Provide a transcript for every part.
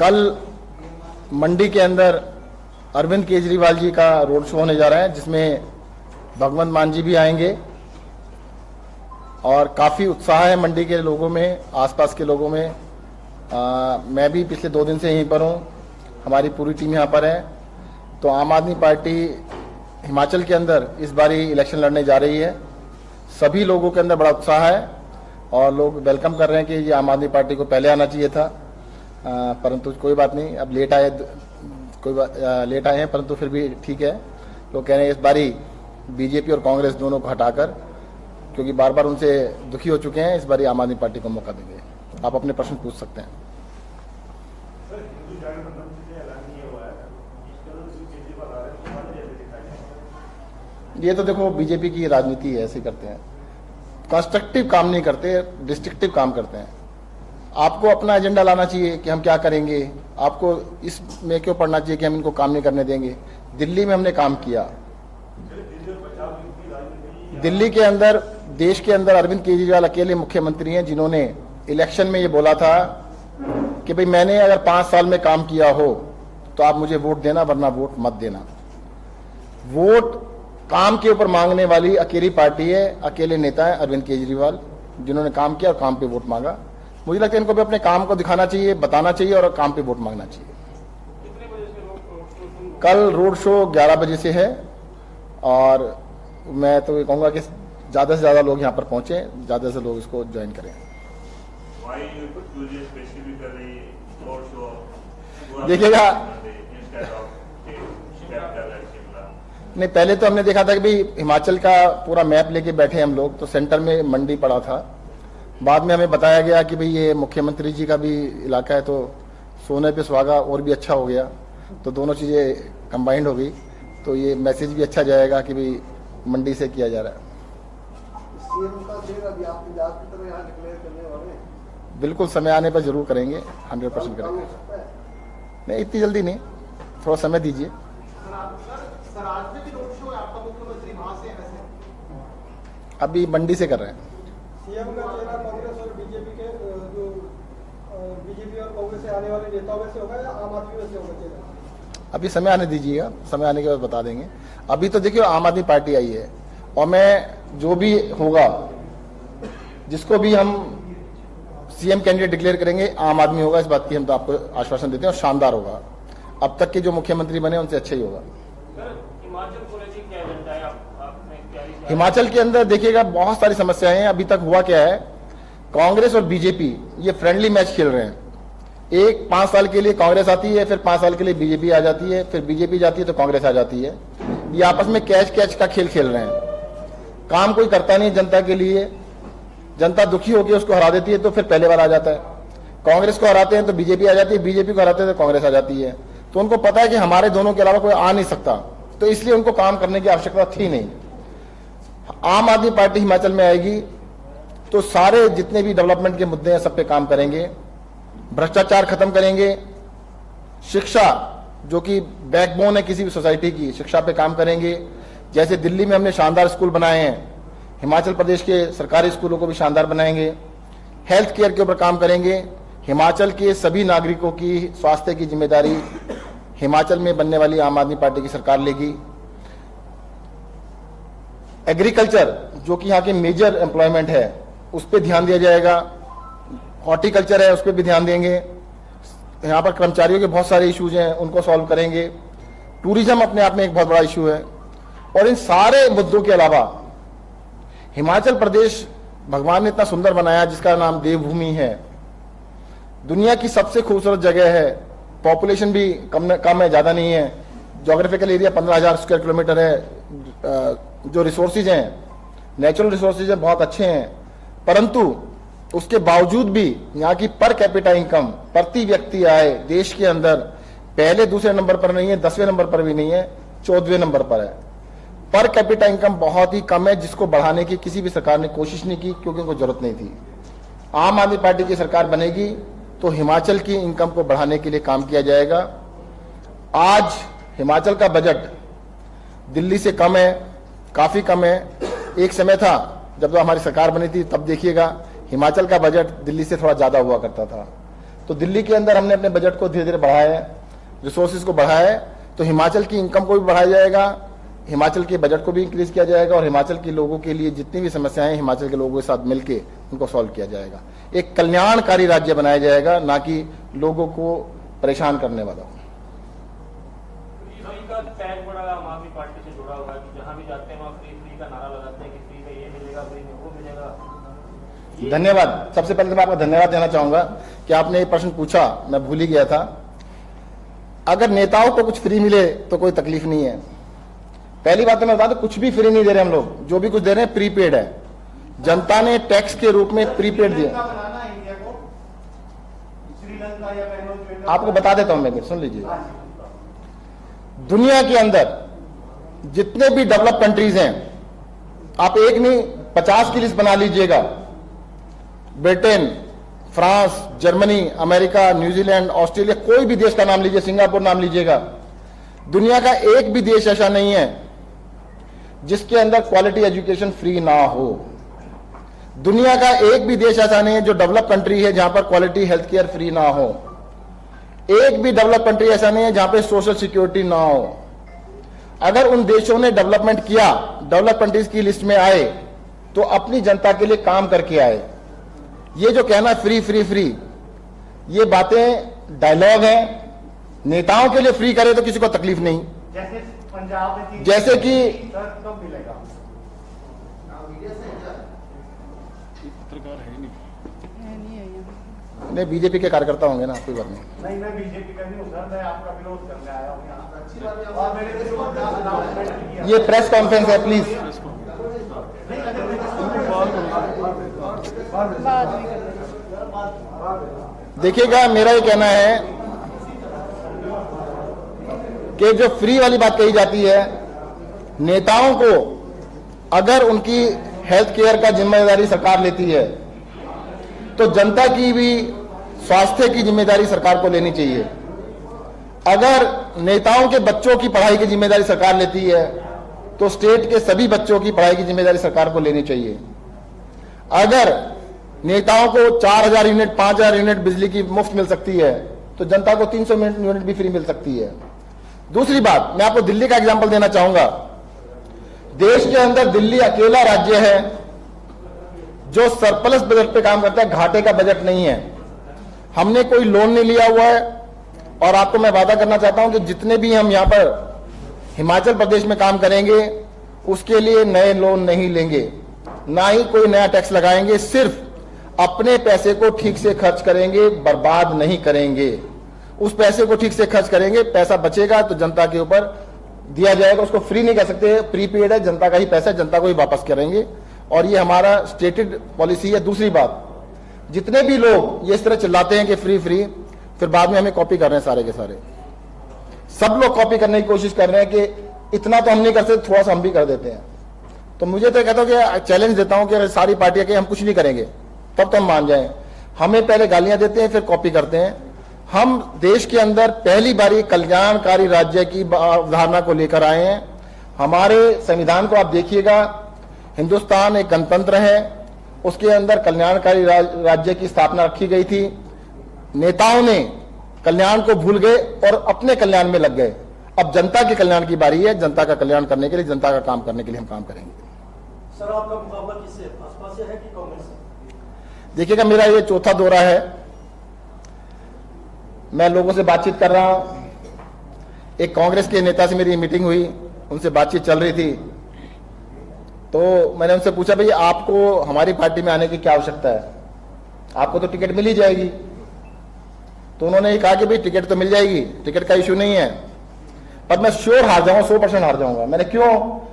कल मंडी के अंदर अरविंद केजरीवाल जी का रोड शो होने जा रहा है, जिसमें भगवंत मान जी भी आएंगे और काफ़ी उत्साह है मंडी के लोगों में, आसपास के लोगों में। मैं भी पिछले 2 दिन से यहीं पर हूँ, हमारी पूरी टीम यहाँ पर है। तो आम आदमी पार्टी हिमाचल के अंदर इस बारी इलेक्शन लड़ने जा रही है। सभी लोगों के अंदर बड़ा उत्साह है और लोग वेलकम कर रहे हैं कि ये आम आदमी पार्टी को पहले आना चाहिए था, परंतु कोई बात नहीं, अब लेट आए हैं, परंतु फिर भी ठीक है। लोग कह रहे हैं इस बारी बीजेपी और कांग्रेस दोनों को हटाकर, क्योंकि बार बार उनसे दुखी हो चुके हैं, इस बारी आम आदमी पार्टी को मौका देंगे। आप अपने प्रश्न पूछ सकते हैं। ये तो देखो बीजेपी की राजनीति है, ऐसे करते हैं, कंस्ट्रक्टिव काम नहीं करते, डिस्ट्रक्टिव काम करते हैं। आपको अपना एजेंडा लाना चाहिए कि हम क्या करेंगे, आपको इसमें क्यों पढ़ना चाहिए कि हम इनको काम नहीं करने देंगे। दिल्ली में हमने काम किया, दिल्ली के अंदर, देश के अंदर अरविंद केजरीवाल अकेले मुख्यमंत्री हैं जिन्होंने इलेक्शन में ये बोला था कि भाई मैंने अगर 5 साल में काम किया हो तो आप मुझे वोट देना, वरना वोट मत देना। वोट काम के ऊपर मांगने वाली अकेली पार्टी है, अकेले नेता है अरविंद केजरीवाल, जिन्होंने काम किया और काम पे वोट मांगा। मुझे लगता है इनको भी अपने काम को दिखाना चाहिए, बताना चाहिए और काम पे वोट मांगना चाहिए। कल रोड शो 11 बजे से है और मैं तो ये कहूंगा कि ज्यादा से ज्यादा लोग यहाँ पर पहुंचे, ज्यादा से लोग इसको ज्वाइन करें। देखिएगा, नहीं, पहले तो हमने देखा था कि भाई हिमाचल का पूरा मैप लेके बैठे हम लोग, तो सेंटर में मंडी पड़ा था। बाद में हमें बताया गया कि भाई ये मुख्यमंत्री जी का भी इलाका है, तो सोने पे सुहागा और भी अच्छा हो गया, तो दोनों चीजें कंबाइंड हो गई, तो ये मैसेज भी अच्छा जाएगा कि भाई मंडी से किया जा रहा है। बिल्कुल, समय आने पर जरूर करेंगे, 100% करेंगे। नहीं, इतनी जल्दी नहीं, थोड़ा समय दीजिए। अभी मंडी से कर रहे हैं। सीएम का चेहरा कांग्रेस और बीजेपी के जो बीजेपी और कांग्रेस से आने वाले नेताओं में से होगा या आम आदमी में से होगा चेहरा? अभी समय आने दीजिएगा, समय आने के बाद बता देंगे। अभी तो देखिए आम आदमी पार्टी आई है और मैं जो भी होगा, जिसको भी हम सीएम कैंडिडेट डिक्लेयर करेंगे, आम आदमी होगा, इस बात की हम तो आपको आश्वासन देते हैं, और शानदार होगा। अब तक के जो मुख्यमंत्री बने उनसे अच्छा ही होगा। हिमाचल के अंदर देखिएगा बहुत सारी समस्याएं हैं। अभी तक हुआ क्या है, कांग्रेस और बीजेपी ये फ्रेंडली मैच खेल रहे हैं। एक 5 साल के लिए कांग्रेस आती है, फिर 5 साल के लिए बीजेपी आ जाती है, फिर बीजेपी जाती है तो कांग्रेस आ जाती है। ये आपस में कैच कैच का खेल खेल रहे हैं। काम कोई करता नहीं जनता के लिए, जनता दुखी होकर उसको हरा देती है तो फिर पहले बार आ जाता है। कांग्रेस को हराते हैं तो बीजेपी आ जाती है, बीजेपी को हराते हैं तो कांग्रेस आ जाती है। तो उनको पता है कि हमारे दोनों के अलावा कोई आ नहीं सकता, तो इसलिए उनको काम करने की आवश्यकता थी नहीं। आम आदमी पार्टी हिमाचल में आएगी तो सारे जितने भी डेवलपमेंट के मुद्दे हैं सब पे काम करेंगे, भ्रष्टाचार खत्म करेंगे, शिक्षा जो कि बैकबोन है किसी भी सोसाइटी की, शिक्षा पे काम करेंगे। जैसे दिल्ली में हमने शानदार स्कूल बनाए हैं, हिमाचल प्रदेश के सरकारी स्कूलों को भी शानदार बनाएंगे। हेल्थ केयर के ऊपर काम करेंगे। हिमाचल के सभी नागरिकों की स्वास्थ्य की जिम्मेदारी हिमाचल में बनने वाली आम आदमी पार्टी की सरकार लेगी। एग्रीकल्चर जो कि यहाँ की मेजर एम्प्लॉयमेंट है उस पर ध्यान दिया जाएगा। हॉर्टिकल्चर है उस पर भी ध्यान देंगे। यहाँ पर कर्मचारियों के बहुत सारे इश्यूज हैं, उनको सॉल्व करेंगे। टूरिज्म अपने आप में एक बहुत बड़ा इशू है। और इन सारे मुद्दों के अलावा हिमाचल प्रदेश भगवान ने इतना सुंदर बनाया, जिसका नाम देवभूमि है, दुनिया की सबसे खूबसूरत जगह है। पॉपुलेशन भी कम है, ज्यादा नहीं है। ज्योग्राफिकल एरिया 15,000 स्क्वायर किलोमीटर है। जो रिसोर्सेज हैं, नेचुरल रिसोर्सेज हैं, बहुत अच्छे हैं, परंतु उसके बावजूद भी यहाँ की पर कैपिटा इनकम, प्रति व्यक्ति आय देश के अंदर पहले दूसरे नंबर पर नहीं है, 10वें नंबर पर भी नहीं है, 14वें नंबर पर है। पर कैपिटा इनकम बहुत ही कम है, जिसको बढ़ाने की किसी भी सरकार ने कोशिश नहीं की, क्योंकि उनको जरूरत नहीं थी। आम आदमी पार्टी की सरकार बनेगी तो हिमाचल की इनकम को बढ़ाने के लिए काम किया जाएगा। आज हिमाचल का बजट दिल्ली से कम है, काफी कम है। एक समय था जब हमारी सरकार बनी थी, तब देखिएगा हिमाचल का बजट दिल्ली से थोड़ा ज्यादा हुआ करता था। तो दिल्ली के अंदर हमने अपने बजट को धीरे धीरे बढ़ाया है, रिसोर्सेज को बढ़ाया है, तो हिमाचल की इनकम को भी बढ़ाया जाएगा, हिमाचल के बजट को भी इंक्रीज किया जाएगा और हिमाचल के लोगों के लिए जितनी भी समस्याएं हिमाचल के लोगों के साथ मिलकर उनको सॉल्व किया जाएगा। एक कल्याणकारी राज्य बनाया जाएगा, ना कि लोगों को परेशान करने वाला। टैग बड़ा आम आदमी पार्टी से जुड़ा हुआ है कि जहां भी जाते हैं वहां फ्री का नारा लगाते हैं कि फ्री में ये मिलेगा, फ्री में वो मिलेगा। धन्यवाद। सबसे पहले तो मैं आपको धन्यवाद देना चाहूंगा कि आपने ये प्रश्न पूछा, मैं भूल ही गया था। अगर नेताओं को कुछ फ्री मिले तो कोई तकलीफ नहीं है। पहली बात तो मैं बता दूं, कुछ भी फ्री नहीं दे रहे हम लोग, जो भी कुछ दे रहे हैं प्रीपेड है। जनता ने टैक्स के रूप में प्रीपेड दिया। आपको बता देता हूं मैं, सुन लीजिए। दुनिया के अंदर जितने भी डेवलप कंट्रीज हैं, आप एक नहीं 50 की लिस्ट बना लीजिएगा। Britain, France, Germany, America, New Zealand, Australia, कोई भी देश का नाम लीजिए, सिंगापुर नाम लीजिएगा। दुनिया का एक भी देश ऐसा नहीं है जिसके अंदर क्वालिटी एजुकेशन फ्री ना हो। दुनिया का एक भी देश ऐसा नहीं है जो डेवलप कंट्री है जहां पर क्वालिटी हेल्थ केयर फ्री ना हो। एक भी डेवलप कंट्री ऐसा नहीं है जहां पे सोशल सिक्योरिटी ना हो। अगर उन देशों ने डेवलपमेंट किया, डेवलप कंट्रीज की लिस्ट में आए, तो अपनी जनता के लिए काम करके आए। ये जो कहना फ्री फ्री फ्री, ये बातें डायलॉग है। नेताओं के लिए फ्री करे तो किसी को तकलीफ नहीं। जैसे पंजाब में जैसे कि कब मिलेगा? नहीं, बीजेपी के कार्यकर्ता होंगे ना, कोई बात नहीं। नहीं, मैं बीजेपी का नहीं हूं सर, मैं आपका विरोध करने आया हूं यहाँ। अच्छी बात है। और मैंने विरोध का अनाउंसमेंट किया। ये प्रेस कॉन्फ्रेंस है, प्लीज। देखिएगा, मेरा ये कहना है कि जो फ्री वाली बात कही जाती है, नेताओं को अगर उनकी हेल्थ केयर का जिम्मेदारी सरकार लेती है तो जनता की भी स्वास्थ्य की जिम्मेदारी सरकार को लेनी चाहिए। अगर नेताओं के बच्चों की पढ़ाई की जिम्मेदारी सरकार लेती है तो स्टेट के सभी बच्चों की पढ़ाई की जिम्मेदारी सरकार को लेनी चाहिए। अगर नेताओं को 4000 यूनिट, 5000 यूनिट बिजली की मुफ्त मिल सकती है तो जनता को 300 यूनिट भी फ्री मिल सकती है। दूसरी बात, मैं आपको दिल्ली का एग्जांपल देना चाहूंगा। देश के अंदर दिल्ली अकेला राज्य है जो सरप्लस बजट पे काम करता है, घाटे का बजट नहीं है। हमने कोई लोन नहीं लिया हुआ है और आपको मैं वादा करना चाहता हूं कि जितने भी हम यहां पर हिमाचल प्रदेश में काम करेंगे उसके लिए नए लोन नहीं लेंगे, ना ही कोई नया टैक्स लगाएंगे। सिर्फ अपने पैसे को ठीक से खर्च करेंगे, बर्बाद नहीं करेंगे। उस पैसे को ठीक से खर्च करेंगे, पैसा बचेगा तो जनता के ऊपर दिया जाएगा। उसको फ्री नहीं कह सकते, प्रीपेड है, जनता का ही पैसा, जनता को ही वापस करेंगे और ये हमारा स्टेटेड पॉलिसी है। दूसरी बात, जितने भी लोग ये इस तरह चिल्लाते हैं कि फ्री फ्री, फिर बाद में हमें कॉपी कर रहे हैं सारे के सारे। सब लोग कॉपी करने की कोशिश कर रहे हैं कि इतना तो हम नहीं कर सकते, थोड़ा सा हम भी कर देते हैं। तो मुझे तो कहता हूं कि चैलेंज देता हूं कि अगर सारी पार्टियां कहें हम कुछ नहीं करेंगे तब तो हम मान जाएं। हमें पहले गालियां देते हैं, फिर कॉपी करते हैं। हम देश के अंदर पहली बारी कल्याणकारी राज्य की अवधारणा को लेकर आए हैं। हमारे संविधान को आप देखिएगा, हिंदुस्तान एक गणतंत्र है, उसके अंदर कल्याणकारी राज्य की स्थापना रखी गई थी। नेताओं ने कल्याण को भूल गए और अपने कल्याण में लग गए। अब जनता के कल्याण की बारी है। जनता का कल्याण करने के लिए, जनता का काम करने के लिए हम काम करेंगे। सर, आपका मुकाबला किससे, भाजपा से है कि कांग्रेस से? देखिएगा, मेरा ये चौथा दौरा है। मैं लोगों से बातचीत कर रहा हूं। एक कांग्रेस के नेता से मेरी मीटिंग हुई, उनसे बातचीत चल रही थी, तो मैंने उनसे पूछा, भाई आपको हमारी पार्टी में आने की क्या आवश्यकता है, आपको तो टिकट मिल ही जाएगी। तो उन्होंने ये कहा कि भाई टिकट तो मिल जाएगी, टिकट का इश्यू नहीं है, पर मैं श्योर हार जाऊंगा, 100% हार जाऊंगा। मैंने क्यों?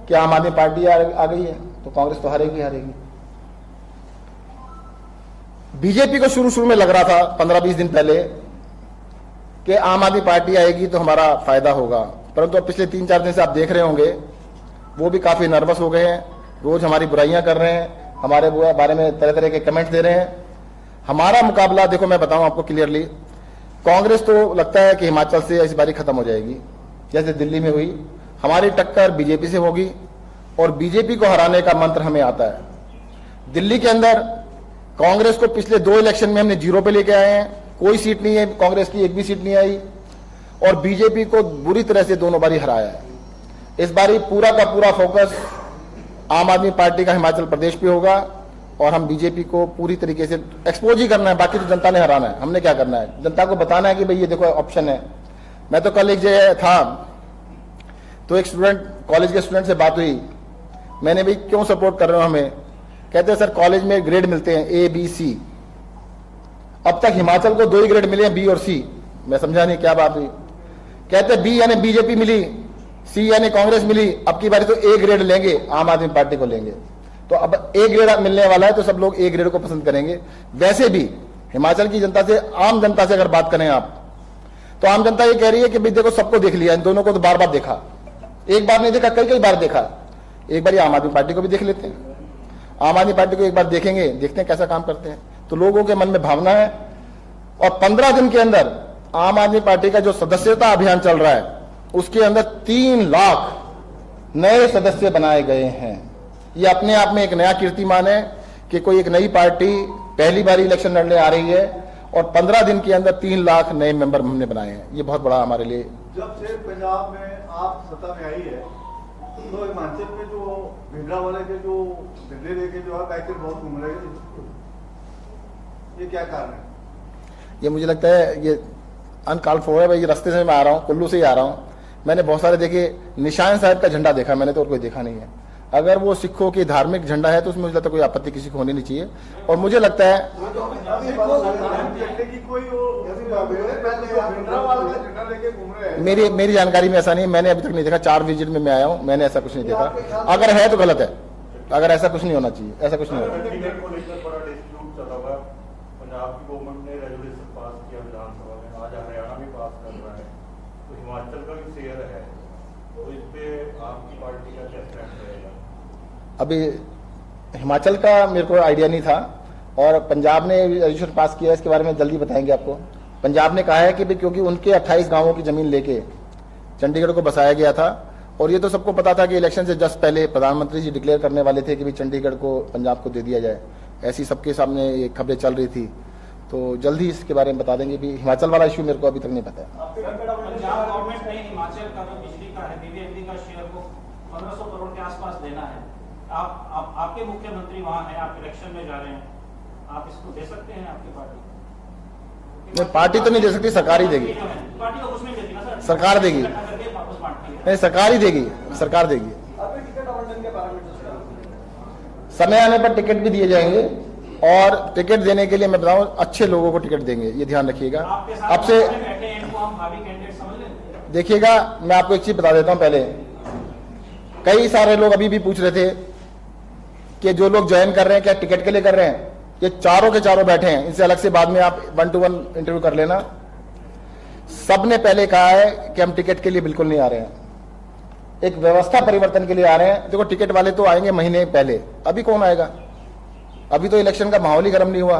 कि आम आदमी पार्टी आ गई है तो कांग्रेस तो हारेगी हारेगी। बीजेपी को शुरू में लग रहा था 15-20 दिन पहले कि आम आदमी पार्टी आएगी तो हमारा फायदा होगा, परंतु अब पिछले 3-4 दिन से आप देख रहे होंगे वो भी काफी नर्वस हो गए हैं। रोज हमारी बुराइयां कर रहे हैं, हमारे बारे में तरह तरह के कमेंट दे रहे हैं। हमारा मुकाबला, देखो मैं बताऊं आपको क्लियरली, कांग्रेस तो लगता है कि हिमाचल से इस बारी खत्म हो जाएगी, जैसे दिल्ली में हुई। हमारी टक्कर बीजेपी से होगी और बीजेपी को हराने का मंत्र हमें आता है। दिल्ली के अंदर कांग्रेस को पिछले 2 इलेक्शन में हमने 0 पे लेके आए हैं, कोई सीट नहीं है कांग्रेस की, एक भी सीट नहीं आई, और बीजेपी को बुरी तरह से दोनों बारी हराया है। इस बारी पूरा का पूरा फोकस आम आदमी पार्टी का हिमाचल प्रदेश पे होगा और हम बीजेपी को पूरी तरीके से एक्सपोज ही करना है। बाकी तो जनता ने हराना है, हमने क्या करना है, जनता को बताना है कि भाई ये देखो ऑप्शन है। मैं तो कल एक जगह था तो एक स्टूडेंट, कॉलेज के स्टूडेंट से बात हुई, मैंने भाई क्यों सपोर्ट कर रहे हो हमें, कहते हैं सर कॉलेज में ग्रेड मिलते हैं ए बी सी, अब तक हिमाचल को 2 ही ग्रेड मिले हैं, बी और सी। मैं समझा नहीं क्या बात हुई, कहते बी यानी बीजेपी मिली, सी यानी कांग्रेस मिली, अब की बारी तो ए ग्रेड लेंगे, आम आदमी पार्टी को लेंगे। तो अब ए ग्रेड मिलने वाला है तो सब लोग ए ग्रेड को पसंद करेंगे। वैसे भी हिमाचल की जनता से, आम जनता से अगर बात करें आप, तो आम जनता ये कह रही है कि भाई देखो सबको देख लिया, इन दोनों को तो बार बार देखा, एक बार नहीं देखा, कई कई बार देखा, एक बार आम आदमी पार्टी को भी देख लेते हैं। आम आदमी पार्टी को एक बार देखेंगे, देखते हैं कैसा काम करते हैं। तो लोगों के मन में भावना है और 15 दिन के अंदर आम आदमी पार्टी का जो सदस्यता अभियान चल रहा है उसके अंदर 3 लाख नए सदस्य बनाए गए हैं। ये अपने आप में एक नया कीर्तिमान है कि कोई एक नई पार्टी पहली बार इलेक्शन लड़ने आ रही है और 15 दिन के अंदर 3 लाख नए मेंबर हमने बनाए हैं। ये बहुत बड़ा हमारे लिए। जब से पंजाब में आप सत्ता में आई है तो हिमाचल में जो भिंडरा वाले के जो भिंडे लेके जो है पैकेट बहुत घूम रहे हैं, ये क्या कारण है? ये मुझे लगता है ये अनकॉल्ड फॉर है। भाई ये रास्ते से मैं आ रहा हूँ, कुल्लू से ही आ रहा हूँ, मैंने बहुत सारे देखे, निशान साहब का झंडा देखा मैंने, तो और कोई देखा नहीं है। अगर वो सिखों की धार्मिक झंडा है तो उसमें मुझे लगता है कोई आपत्ति किसी को होनी नहीं चाहिए। और मुझे लगता है मेरी जानकारी में ऐसा नहीं, मैंने अभी तक नहीं देखा, 4 विजिट में मैं आया हूँ, मैंने ऐसा कुछ नहीं देखा। अगर है तो गलत है, अगर ऐसा कुछ नहीं होना चाहिए, ऐसा कुछ नहीं होना। पंजाब की गवर्नमेंट ने रेजोल्यूशन पास किया विधानसभा में, आज हरियाणा भी पास कर रहा है, तो हिमाचल का भी शेयर है, तो इस पे आपकी पार्टी का क्या स्टैंड रहेगा? अभी हिमाचल का मेरे को आइडिया नहीं था और पंजाब ने रेजोल्यूशन पास किया, इसके बारे में जल्दी बताएंगे आपको। पंजाब ने कहा है कि भाई क्योंकि उनके 28 गांवों की जमीन लेके चंडीगढ़ को बसाया गया था और ये तो सबको पता था कि इलेक्शन से जस्ट पहले प्रधानमंत्री जी डिक्लेयर करने वाले थे कि भाई चंडीगढ़ को पंजाब को दे दिया जाए, ऐसी सबके सामने ये खबरें चल रही थी। तो जल्दी इसके बारे में बता देंगे। भी हिमाचल वाला इश्यू मेरे को अभी तक नहीं पता है। पंजाब गवर्नमेंट ने हिमाचल का जो बिजली का है, बीबीएमबी का शेयर को 1500 करोड़ के आसपास देना है। आपके मुख्यमंत्री वहां हैं, आप इलेक्शन में जा रहे हैं, आप इसको दे सकते हैं? आपकी पार्टी नहीं, पार्टी तो नहीं दे सकती, सरकार ही देगी। पार्टी तो कुछ नहीं देती ना सर, सरकार देगी। नहीं, सरकार ही देगी, सरकार देगी। टिकट आवंटन के बारे में समय आने पर टिकट भी दिए जाएंगे और टिकट देने के लिए मैं बताऊं अच्छे लोगों को टिकट देंगे, ये ध्यान रखिएगा। अब से देखिएगा, मैं आपको एक चीज बता देता हूं। पहले कई सारे लोग अभी भी पूछ रहे थे कि जो लोग ज्वाइन कर रहे हैं क्या टिकट के लिए कर रहे हैं। ये चारों के चारों बैठे हैं, इनसे अलग से बाद में आप 1-to-1 इंटरव्यू कर लेना। सबने पहले कहा है कि हम टिकट के लिए बिल्कुल नहीं आ रहे हैं, एक व्यवस्था परिवर्तन के लिए आ रहे हैं। देखो टिकट वाले तो आएंगे महीने पहले, अभी कौन आएगा? अभी तो इलेक्शन का माहौल ही गर्म नहीं हुआ।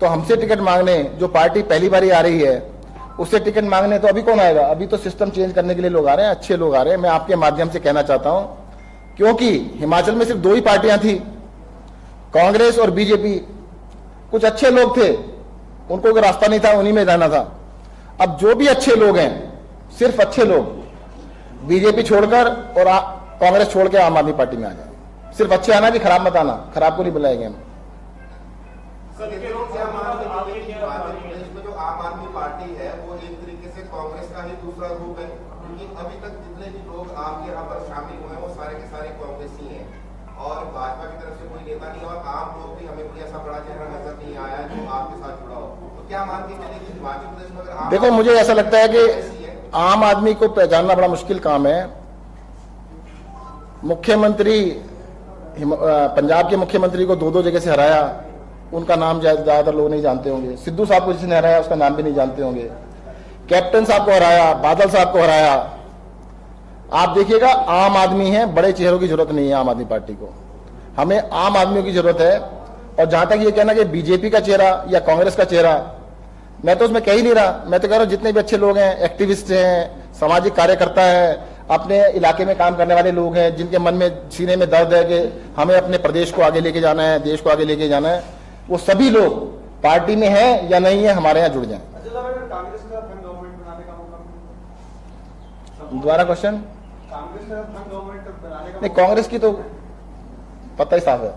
तो हमसे टिकट मांगने, जो पार्टी पहली बार आ रही है उससे टिकट मांगने तो अभी कौन आएगा? अभी तो सिस्टम चेंज करने के लिए लोग आ रहे हैं, अच्छे लोग आ रहे हैं। मैं आपके माध्यम से कहना चाहता हूं, क्योंकि हिमाचल में सिर्फ 2 ही पार्टियां थी, कांग्रेस और बीजेपी। कुछ अच्छे लोग थे, उनको कोई रास्ता नहीं था, उन्हीं में जाना था। अब जो भी अच्छे लोग हैं, सिर्फ अच्छे लोग बीजेपी छोड़कर और कांग्रेस छोड़ के आम आदमी पार्टी में आ जाए। सिर्फ अच्छे आना, भी खराब मत आना, खराब को नहीं बुलाएंगे हम। जो आम आदमी पार्टी है वो एक तरीके से कांग्रेस का ही दूसरा रूप है, क्योंकि अभी तक जितने भी लोग आपके यहाँ पर शामिल हुए हैं वो सारे के सारे कांग्रेसी हैं और भाजपा की तरफ से कोई नेता नहीं, और आम लोग भी, हमें कोई ऐसा बड़ा चेहरा नजर नहीं आया जो आपके साथ जुड़ा हो। तो क्या मान के चलिए कि हिमाचल प्रदेश में अगर देखो, मुझे ऐसा लगता है कि आम आदमी को पहचानना बड़ा मुश्किल काम है। मुख्यमंत्री, पंजाब के मुख्यमंत्री को 2-2 जगह से हराया, उनका नाम ज्यादातर लोग नहीं जानते होंगे। सिद्धू साहब को जिसने हराया उसका नाम भी नहीं जानते होंगे। कैप्टन साहब को हराया, बादल साहब को हराया। आप देखिएगा, आम आदमी है, बड़े चेहरों की जरूरत नहीं है आम आदमी पार्टी को। हमें आम आदमियों की जरूरत है। और जहां तक ये कहना कि बीजेपी का चेहरा या कांग्रेस का चेहरा, मैं तो उसमें कह ही नहीं रहा। मैं तो कह रहा हूं जितने भी अच्छे लोग हैं, एक्टिविस्ट हैं, सामाजिक कार्यकर्ता है, अपने इलाके में काम करने वाले लोग हैं, जिनके मन में, सीने में दर्द है कि हमें अपने प्रदेश को आगे लेके जाना है, देश को आगे लेके जाना है, वो सभी लोग पार्टी में है या नहीं है, हमारे यहाँ जुड़ जाएं। अच्छा साहब, अगर कांग्रेस के साथ हम गवर्नमेंट बनाने का मौका मिले? दोबारा क्वेश्चन। कांग्रेस के साथ हम गवर्नमेंट बनाने का नहीं, मौका- कांग्रेस की तो पता ही साफ है।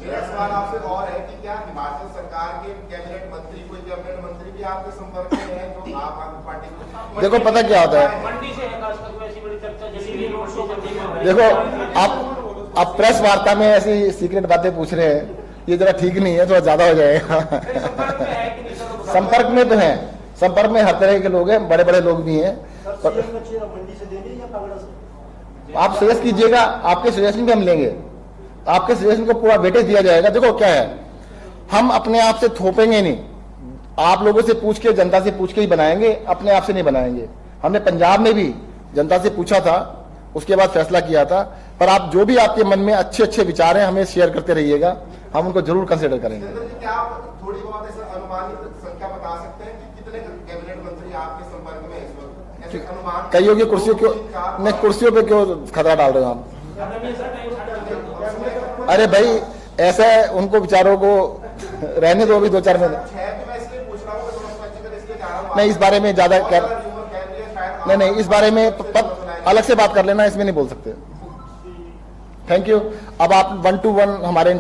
मेरा सवाल आपसे और है कि क्या हिमाचल सरकार के कैबिनेट मंत्री, कोई कैबिनेट मंत्री भी आपके संपर्क में है जो आम आदमी पार्टी को? देखो पता क्या होता है, मंडी से है खासकर कोई ऐसी बड़ी चर्चा चली हुई रोड शो करने में। देखो आप प्रेस वार्ता में ऐसी सीक्रेट बातें पूछ रहे हैं, ये जरा ठीक नहीं है, थोड़ा ज्यादा हो जाएगा। संपर्क में है कि नहीं सर? संपर्क में तो है, संपर्क में हर तरह के लोग हैं, बड़े बड़े लोग भी हैं। पर मंडी से देनी या कांग्रेस से? आप सजेस्ट कीजिएगा, आपके सजेशन भी हम लेंगे, आपके सजेशन को पूरा वेटेज दिया जाएगा। देखो क्या है, हम अपने आप से थोपेंगे नहीं, आप लोगों से पूछ के, जनता से पूछ के ही बनाएंगे, अपने आप से नहीं बनाएंगे। हमने पंजाब में भी जनता से पूछा था, उसके बाद फैसला किया था। पर आप जो भी आपके मन में अच्छे अच्छे विचार हैं, हमें शेयर करते रहिएगा, हम उनको जरूर कंसिडर करेंगे। चंद्र जी, क्या आप थोड़ी बहुत ऐसा अनुमानित संख्या बता सकते हैं कि कितने कैबिनेट मंत्री आपके संपर्क में हैं इस वक्त? ऐसे अनुमान कईयों की कुर्सियों क्यों, नहीं कुर्सियों पे क्यों खतरा डाल रहे हो आप? अरे भाई ऐसा है, उनको विचारों को रहने दो अभी 2-4 महीने। 6 तो मैं इसलिए पूछ रहा हूँ कि थोड़ा स्पष्टीकरण इसलिए जा रहा हूँ। नहीं, इस बारे में ज्यादा बहुत कर, सारा rumor फैल रही है, शायद नहीं नहीं, आप- इस बारे में अलग से बात कर लेना, इसमें नहीं बोल सकते। Thank you. अब आप 1 to 1 हमारे